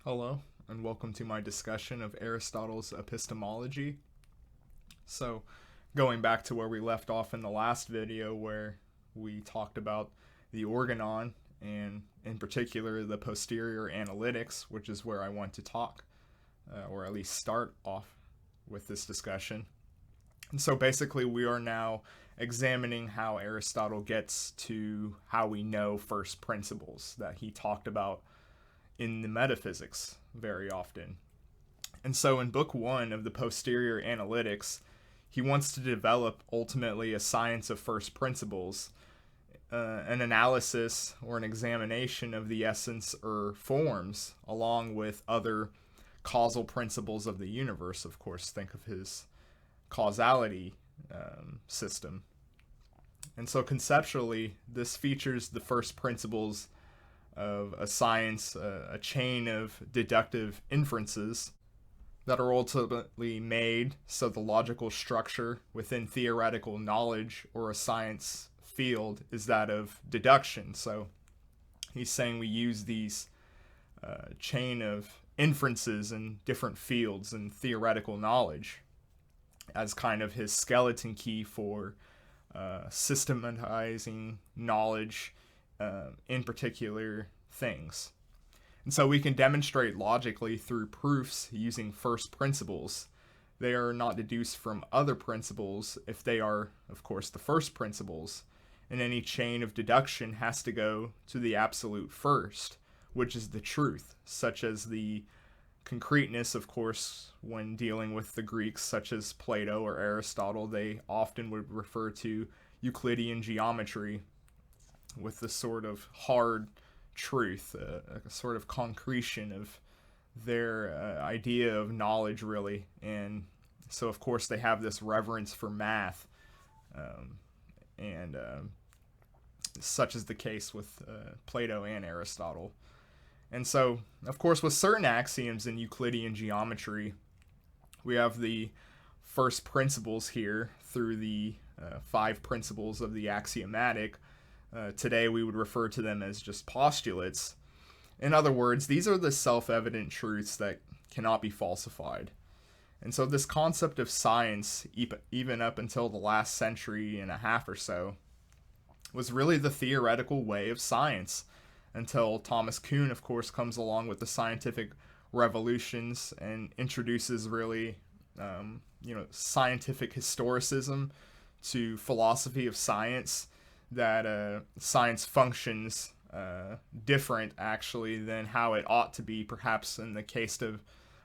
Hello, and welcome to my discussion of Aristotle's Epistemology. So, going back to where we left off in the last video, where we talked about the organon, and in particular the posterior analytics, which is where I want to talk, or at least start off with this discussion. And so basically we are now examining how Aristotle gets to how we know first principles that he talked about in the metaphysics very often. And so in book 1 of the posterior analytics, he wants to develop ultimately a science of first principles, an analysis or an examination of the essence or forms, along with other causal principles of the universe. Of course, think of his causality system. And so conceptually, this features the first principles of a science, a chain of deductive inferences that are ultimately made so the logical structure within theoretical knowledge or a science field is that of deduction. So he's saying we use these chain of inferences in different fields in theoretical knowledge as kind of his skeleton key for systematizing knowledge in particular things. And so we can demonstrate logically through proofs using first principles. They are not deduced from other principles if they are, of course, the first principles. And any chain of deduction has to go to the absolute first, which is the truth, such as the concreteness, of course, when dealing with the Greeks, such as Plato or Aristotle, they often would refer to Euclidean geometry with the sort of hard truth, a sort of concretion of their idea of knowledge, really. And so, of course, they have this reverence for math, and such is the case with Plato and Aristotle. And so, of course, with certain axioms in Euclidean geometry, we have the first principles here through the 5 principles of the axiomatic. Today we would refer to them as just postulates. In other words, these are the self-evident truths that cannot be falsified. And so this concept of science, even up until the last century and a half or so, was really the theoretical way of science, until Thomas Kuhn, of course, comes along with the scientific revolutions and introduces really, scientific historicism to philosophy of science, that science functions different, actually, than how it ought to be, perhaps in the case of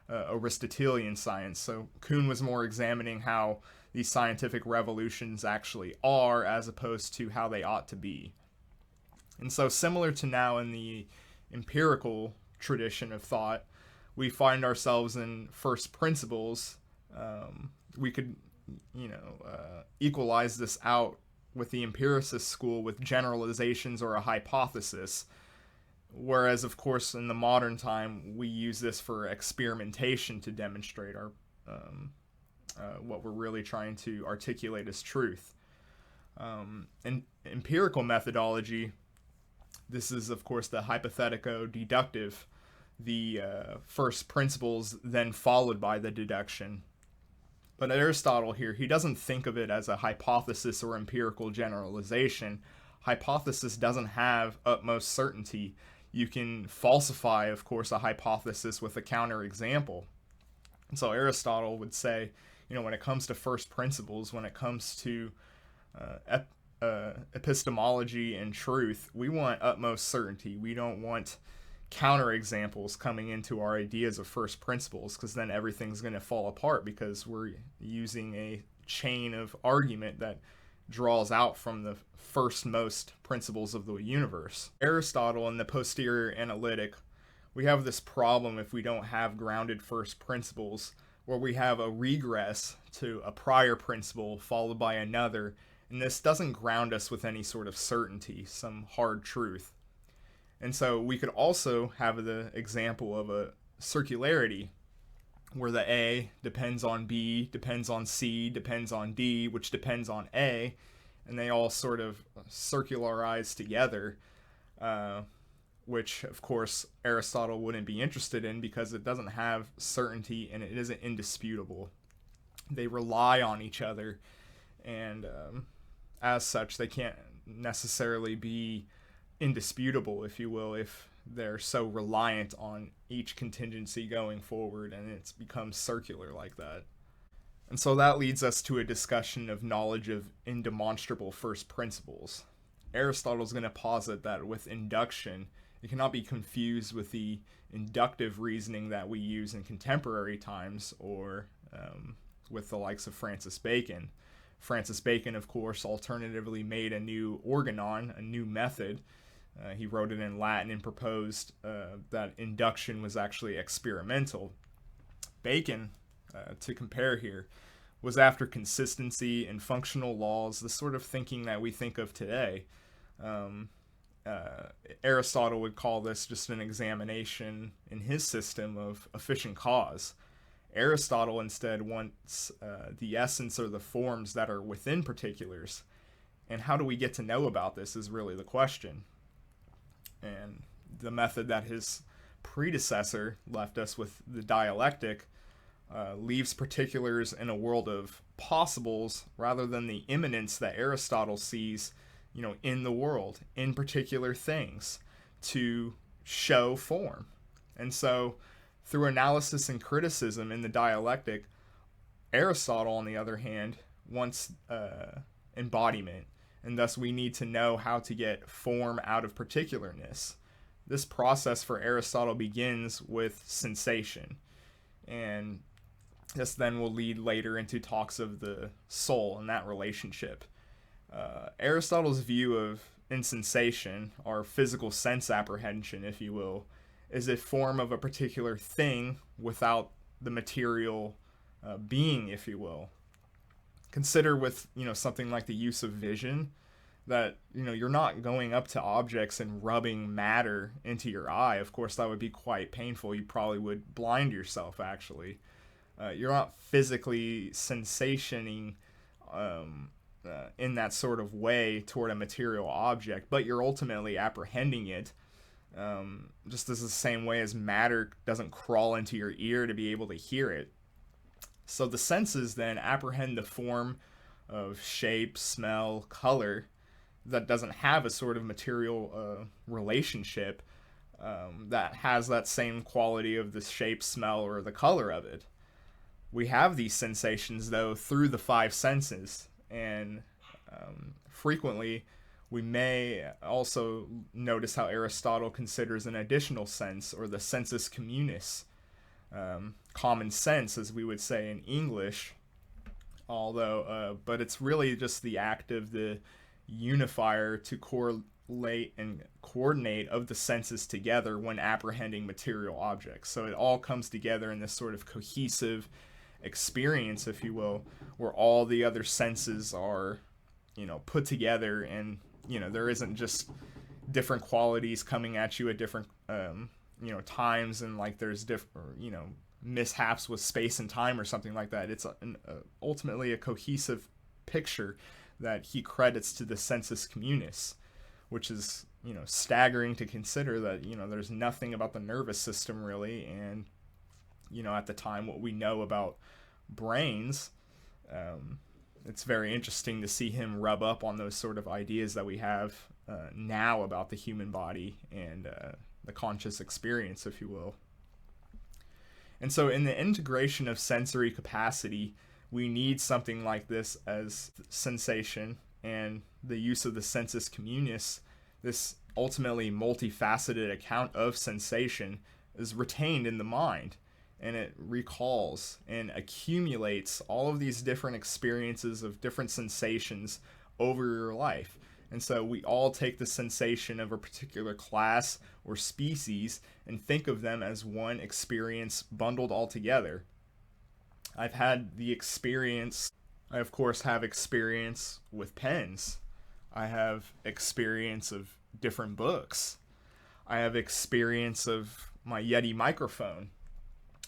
Aristotelian science. So Kuhn was more examining how these scientific revolutions actually are, as opposed to how they ought to be. And so similar to now in the empirical tradition of thought, we find ourselves in first principles. We could, equalize this out with the empiricist school with generalizations or a hypothesis. Whereas, of course, in the modern time, we use this for experimentation to demonstrate our what we're really trying to articulate as truth. In empirical methodology, this is, of course, the hypothetico-deductive, the first principles then followed by the deduction. But Aristotle here, he doesn't think of it as a hypothesis or empirical generalization. Hypothesis doesn't have utmost certainty. You can falsify, of course, a hypothesis with a counterexample. And so Aristotle would say, when it comes to first principles, when it comes to epistemology and truth, we want utmost certainty. We don't want counterexamples coming into our ideas of first principles, because then everything's going to fall apart, because we're using a chain of argument that draws out from the first most principles of the universe. Aristotle in the posterior analytic, we have this problem if we don't have grounded first principles, where we have a regress to a prior principle followed by another, and this doesn't ground us with any sort of certainty, some hard truth. And so we could also have the example of a circularity, where the A depends on B, depends on C, depends on D, which depends on A, and they all sort of circularize together, which of course Aristotle wouldn't be interested in because it doesn't have certainty and it isn't indisputable. They rely on each other, and as such, they can't necessarily be indisputable, if you will, if they're so reliant on each contingency going forward, and it's become circular like that. And so that leads us to a discussion of knowledge of indemonstrable first principles. Aristotle's going to posit that with induction, it cannot be confused with the inductive reasoning that we use in contemporary times, or with the likes of Francis Bacon. Francis Bacon, of course, alternatively made a new organon, a new method. He wrote it in Latin and proposed that induction was actually experimental. Bacon, to compare here, was after consistency and functional laws, the sort of thinking that we think of today. Aristotle would call this just an examination in his system of efficient cause. Aristotle instead wants the essence or the forms that are within particulars. And how do we get to know about this is really the question. And the method that his predecessor left us with, the dialectic, leaves particulars in a world of possibles rather than the immanence that Aristotle sees, in the world, in particular things, to show form. And so, through analysis and criticism in the dialectic, Aristotle, on the other hand, wants embodiment, and thus we need to know how to get form out of particularness. This process for Aristotle begins with sensation, and this then will lead later into talks of the soul and that relationship. Aristotle's view of insensation, or physical sense apprehension, if you will, is a form of a particular thing without the material being, if you will. Consider with, something like the use of vision, that, you're not going up to objects and rubbing matter into your eye. Of course, that would be quite painful. You probably would blind yourself, actually. You're not physically sensationing in that sort of way toward a material object, but you're ultimately apprehending it, just as the same way as matter doesn't crawl into your ear to be able to hear it. So the senses then apprehend the form of shape, smell, color that doesn't have a sort of material relationship that has that same quality of the shape, smell, or the color of it. We have these sensations, though, through the five senses, and frequently we may also notice how Aristotle considers an additional sense, or the sensus communis, common sense, as we would say in English, but it's really just the act of the unifier to correlate and coordinate of the senses together when apprehending material objects. So it all comes together in this sort of cohesive experience, if you will, where all the other senses are, put together, and, there isn't just different qualities coming at you at different, times, and like there's different, mishaps with space and time or something like that. It's ultimately a cohesive picture that he credits to the sensus communis, which is, staggering to consider that, there's nothing about the nervous system really, and, at the time what we know about brains, it's very interesting to see him rub up on those sort of ideas that we have now about the human body and the conscious experience, if you will. And so in the integration of sensory capacity, we need something like this as sensation, and the use of the sensus communis, this ultimately multifaceted account of sensation, is retained in the mind, and it recalls and accumulates all of these different experiences of different sensations over your life. And so we all take the sensation of a particular class or species and think of them as one experience bundled all together. I've had the experience, I of course have experience with pens. I have experience of different books. I have experience of my Yeti microphone.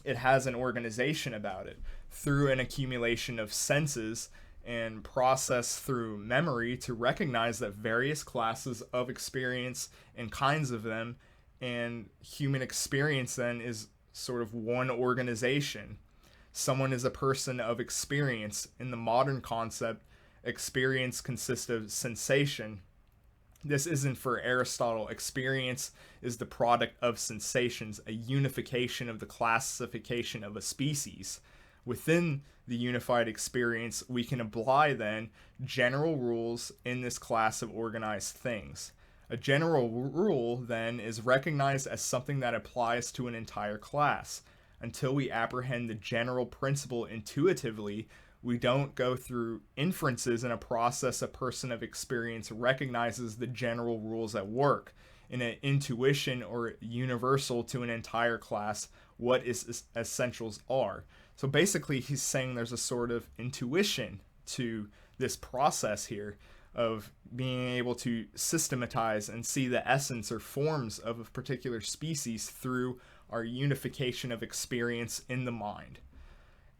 It has an organization about it through an accumulation of senses and process through memory to recognize that various classes of experience and kinds of them And human experience then is sort of one organization. Someone is a person of experience. In the modern concept, experience consists of sensation. This isn't for Aristotle. Experience is the product of sensations, a unification of the classification of a species. Within the unified experience, we can apply then general rules in this class of organized things. A general rule then is recognized as something that applies to an entire class. Until we apprehend the general principle intuitively, we don't go through inferences in a process. A person of experience recognizes the general rules at work. In an intuition or universal to an entire class, what its essentials are. So basically, he's saying there's a sort of intuition to this process here of being able to systematize and see the essence or forms of a particular species through our unification of experience in the mind.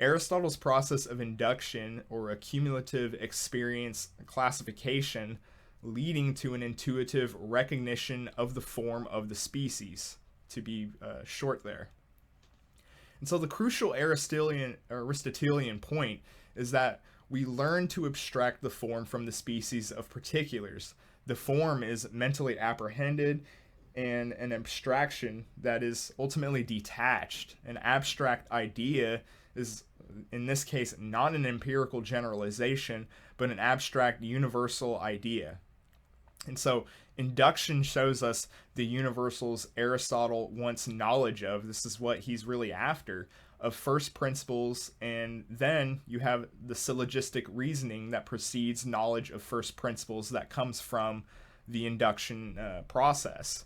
Aristotle's process of induction, or a cumulative experience classification, leading to an intuitive recognition of the form of the species, to be short there. And so the crucial Aristotelian point is that we learn to abstract the form from the species of particulars. The form is mentally apprehended, and an abstraction that is ultimately detached. An abstract idea is, in this case, not an empirical generalization, but an abstract universal idea. And so induction shows us the universals Aristotle wants knowledge of. This is what he's really after, of first principles, and then you have the syllogistic reasoning that precedes knowledge of first principles that comes from the induction process.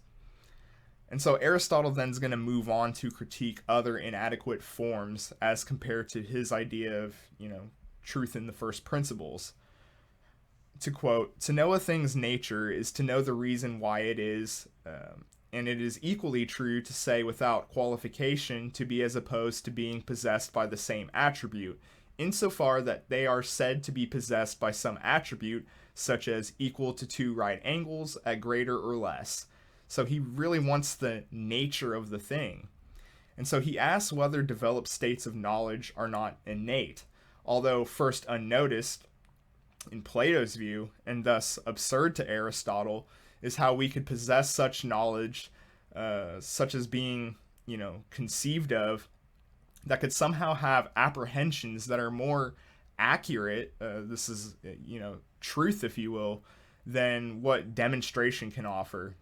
And so Aristotle then is going to move on to critique other inadequate forms as compared to his idea of, truth in the first principles. To quote, "To know a thing's nature is to know the reason why it is, and it is equally true to say without qualification to be as opposed to being possessed by the same attribute, insofar that they are said to be possessed by some attribute, such as equal to two right angles at greater or less." So he really wants the nature of the thing. And so he asks whether developed states of knowledge are not innate, although first unnoticed in Plato's view, and thus absurd to Aristotle, is how we could possess such knowledge, such as being, conceived of, that could somehow have apprehensions that are more accurate, this is, truth, if you will, than what demonstration can offer.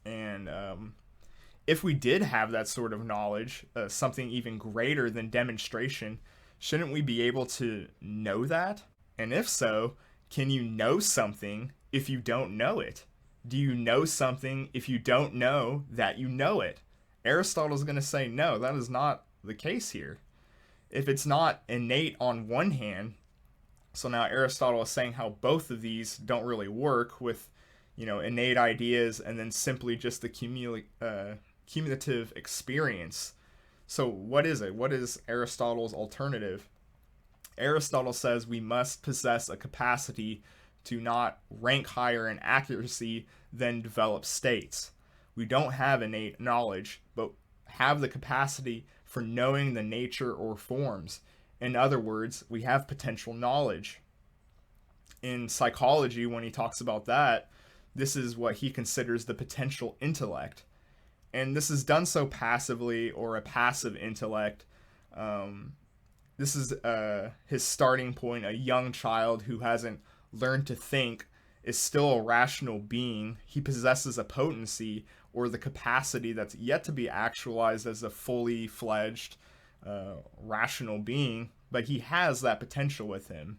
And if we did have that sort of knowledge, something even greater than demonstration, shouldn't we be able to know that? And if so, can you know something if you don't know it? Do you know something if you don't know that you know it? Aristotle's going to say, no, that is not the case here. If it's not innate on one hand, so now Aristotle is saying how both of these don't really work with, innate ideas and then simply just the cumulative experience. So what is it? What is Aristotle's alternative? Aristotle says we must possess a capacity to not rank higher in accuracy than developed states. We don't have innate knowledge, but have the capacity for knowing the nature or forms. In other words, we have potential knowledge. In psychology, when he talks about that, this is what he considers the potential intellect. And this is done so passively, or a passive intellect. This is his starting point. A young child who hasn't learned to think is still a rational being. He possesses a potency, or the capacity that's yet to be actualized as a fully fledged rational being, but he has that potential with him.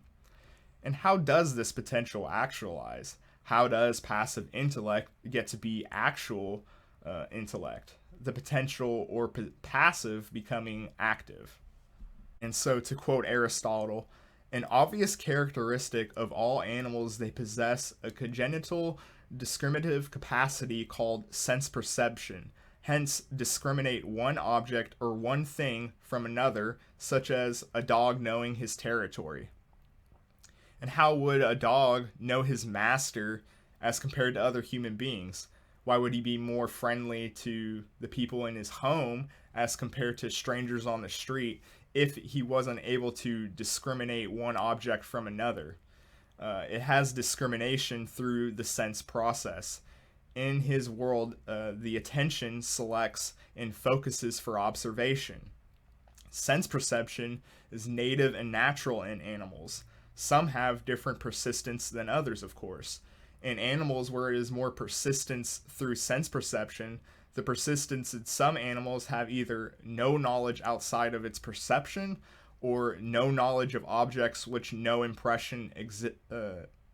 And how does this potential actualize? How does passive intellect get to be actual intellect? The potential or passive becoming active. And so, to quote Aristotle, an obvious characteristic of all animals, they possess a congenital discriminative capacity called sense perception. Hence, discriminate one object or one thing from another, such as a dog knowing his territory. And how would a dog know his master as compared to other human beings? Why would he be more friendly to the people in his home as compared to strangers on the street if he wasn't able to discriminate one object from another? It has discrimination through the sense process. In his world, the attention selects and focuses for observation. Sense perception is native and natural in animals. Some have different persistence than others, of course. In animals where it is more persistence through sense perception, the persistence in some animals have either no knowledge outside of its perception or no knowledge of objects which no impression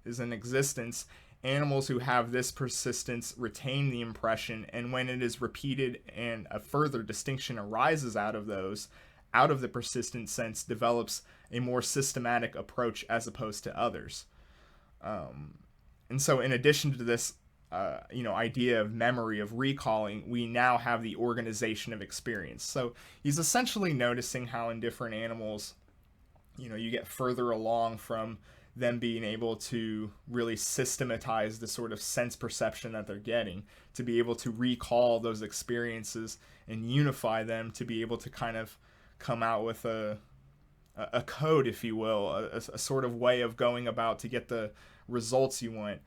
is in existence. Animals who have this persistence retain the impression, and when it is repeated and a further distinction arises out of the persistent sense develops a more systematic approach as opposed to others. And so in addition to this idea of memory, of recalling, we now have the organization of experience. So he's essentially noticing how in different animals, you get further along from them being able to really systematize the sort of sense perception that they're getting, to be able to recall those experiences and unify them, to be able to kind of come out with a code, if you will, a sort of way of going about to get the results you want.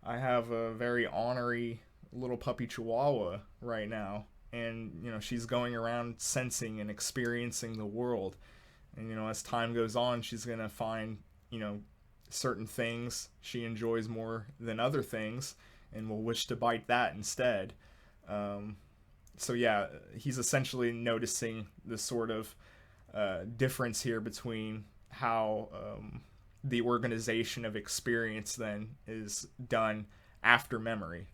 I have a very ornery little puppy chihuahua right now, and she's going around sensing and experiencing the world, and as time goes on, she's gonna find certain things she enjoys more than other things and will wish to bite that instead. So yeah, he's essentially noticing the sort of difference here between how the organization of experience then is done after memory.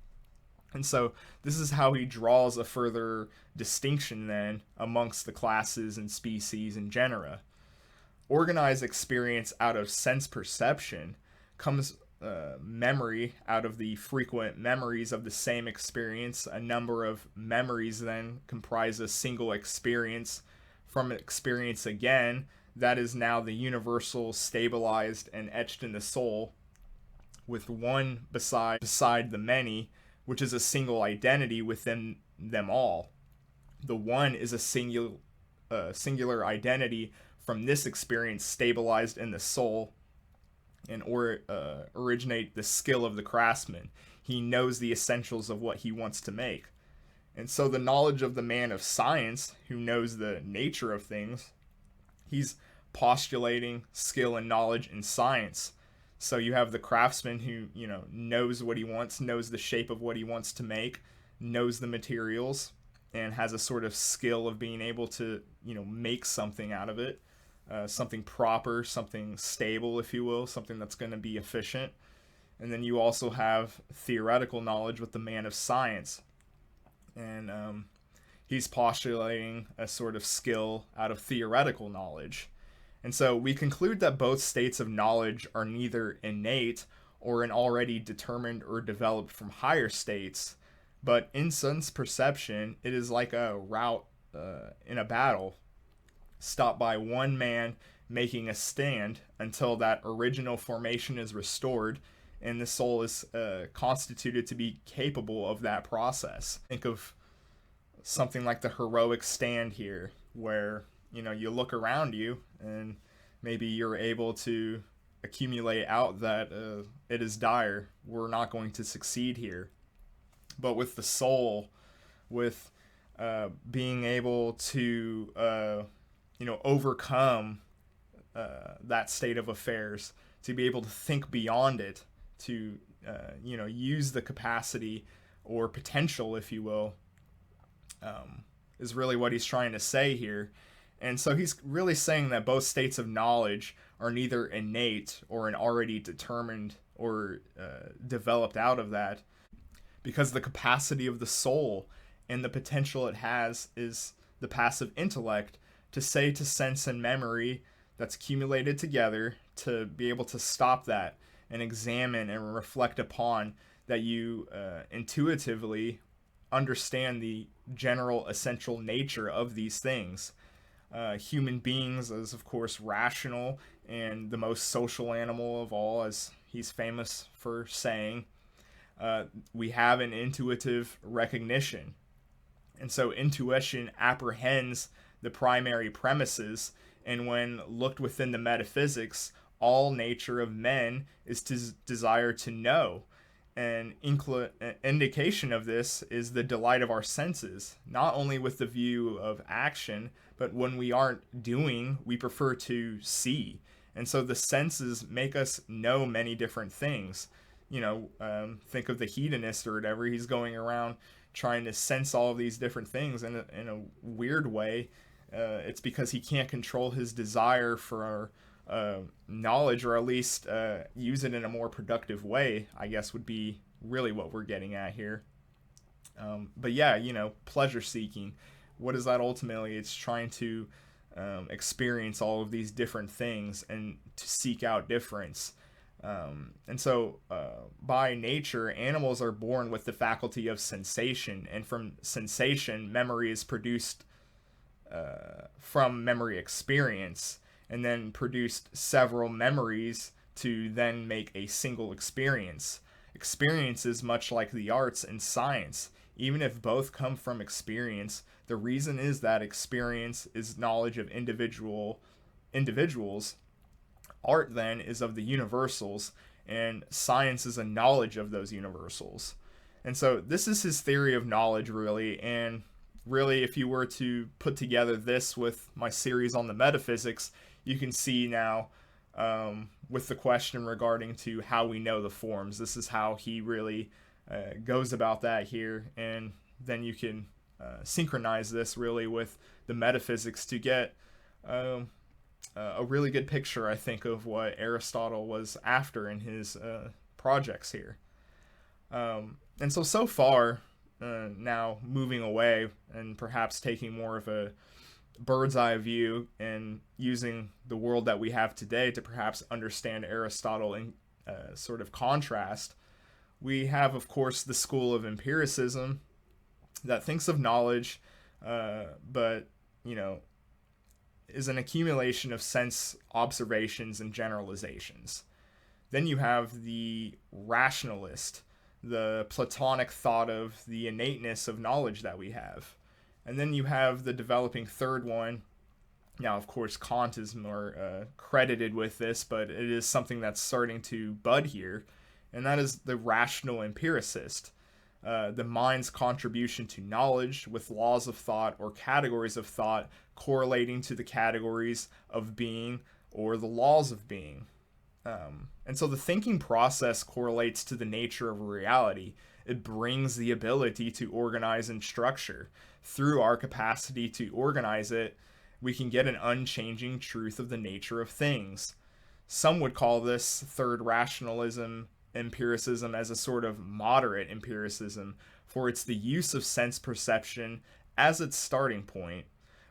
And so this is how he draws a further distinction then amongst the classes and species and genera. Organized experience out of sense perception comes memory out of the frequent memories of the same experience. A number of memories then comprise a single experience. From experience again, that is now the universal, stabilized, and etched in the soul, with one beside the many, which is a single identity within them all. The one is a singular identity from this experience stabilized in the soul, and originate the skill of the craftsman. He knows the essentials of what he wants to make. And so the knowledge of the man of science, who knows the nature of things, he's postulating skill and knowledge in science. So you have the craftsman who, knows what he wants, knows the shape of what he wants to make, knows the materials, and has a sort of skill of being able to, make something out of it. Something proper, something stable, if you will, something that's going to be efficient. And then you also have theoretical knowledge with the man of science. And he's postulating a sort of skill out of theoretical knowledge. And so we conclude that both states of knowledge are neither innate or an already determined or developed from higher states, but in sense perception, it is like a rout in a battle, stopped by one man making a stand until that original formation is restored and the soul is constituted to be capable of that process. Think of something like the heroic stand here, where you look around you and maybe you're able to accumulate out that it is dire, we're not going to succeed here. But with the soul, with being able to overcome that state of affairs, to be able to think beyond it, to use the capacity or potential, if you will, is really what he's trying to say here. And so he's really saying that both states of knowledge are neither innate or an already determined or developed out of that, because the capacity of the soul and the potential it has is the passive intellect to say to sense and memory that's accumulated together, to be able to stop that and examine and reflect upon that, you intuitively understand the general essential nature of these things. Human beings is, of course, rational and the most social animal of all, as he's famous for saying. we have an intuitive recognition. And so intuition apprehends the primary premises, and when looked within the metaphysics, all nature of men is to desire to know. An indication of this is the delight of our senses, not only with the view of action, but when we aren't doing, we prefer to see. And so the senses make us know many different things. Think of the hedonist or whatever. He's going around trying to sense all of these different things in a weird way. It's because he can't control his desire for knowledge, or at least use it in a more productive way, I guess would be really what we're getting at here. But yeah, pleasure seeking. What is that ultimately? It's trying to experience all of these different things and to seek out difference. And so by nature, animals are born with the faculty of sensation, and from sensation, memory is produced from memory experience, and then produced several memories to then make a single experience. Experience is much like the arts and science. Even if both come from experience, the reason is that experience is knowledge of individuals. Art then is of the universals, and science is a knowledge of those universals. And so this is his theory of knowledge, really. And really, if you were to put together this with my series on the metaphysics, you can see now with the question regarding to how we know the forms, this is how he really goes about that here. And then you can synchronize this really with the metaphysics to get a really good picture, I think, of what Aristotle was after in his projects here. And so far, now moving away and perhaps taking more of a bird's eye view and using the world that we have today to perhaps understand Aristotle in sort of contrast, we have, of course, the school of empiricism that thinks of knowledge, but, is an accumulation of sense observations and generalizations. Then you have the rationalist, the Platonic thought of the innateness of knowledge that we have. And then you have the developing third one. Now, of course, Kant is more credited with this, but it is something that's starting to bud here, and that is the rational empiricist. The mind's contribution to knowledge with laws of thought or categories of thought correlating to the categories of being or the laws of being. And so the thinking process correlates to the nature of reality. It brings the ability to organize and structure. Through our capacity to organize it, we can get an unchanging truth of the nature of things. Some would call this third rationalism empiricism as a sort of moderate empiricism, for it's the use of sense perception as its starting point.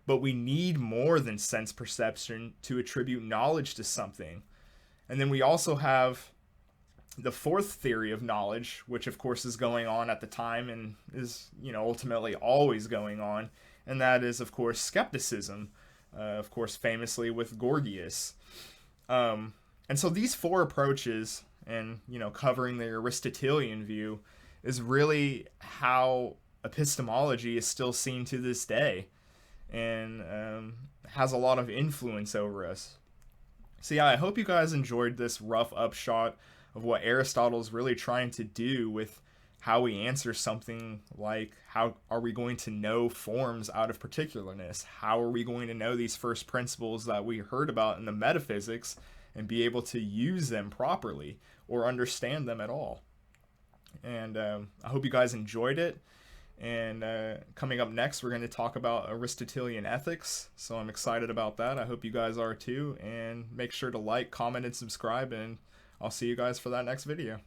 But we need more than sense perception to attribute knowledge to something. And then we also have the fourth theory of knowledge, which of course is going on at the time and is, ultimately always going on. And that is, of course, skepticism, of course, famously with Gorgias. And so these four approaches, and, covering the Aristotelian view, is really how epistemology is still seen to this day, and has a lot of influence over us. So yeah, I hope you guys enjoyed this rough upshot of what Aristotle's really trying to do with how we answer something like, how are we going to know forms out of particularness? How are we going to know these first principles that we heard about in the metaphysics and be able to use them properly or understand them at all? And I hope you guys enjoyed it. And coming up next, we're going to talk about Aristotelian ethics. So I'm excited about that. I hope you guys are too. And make sure to like, comment, and subscribe. And I'll see you guys for that next video.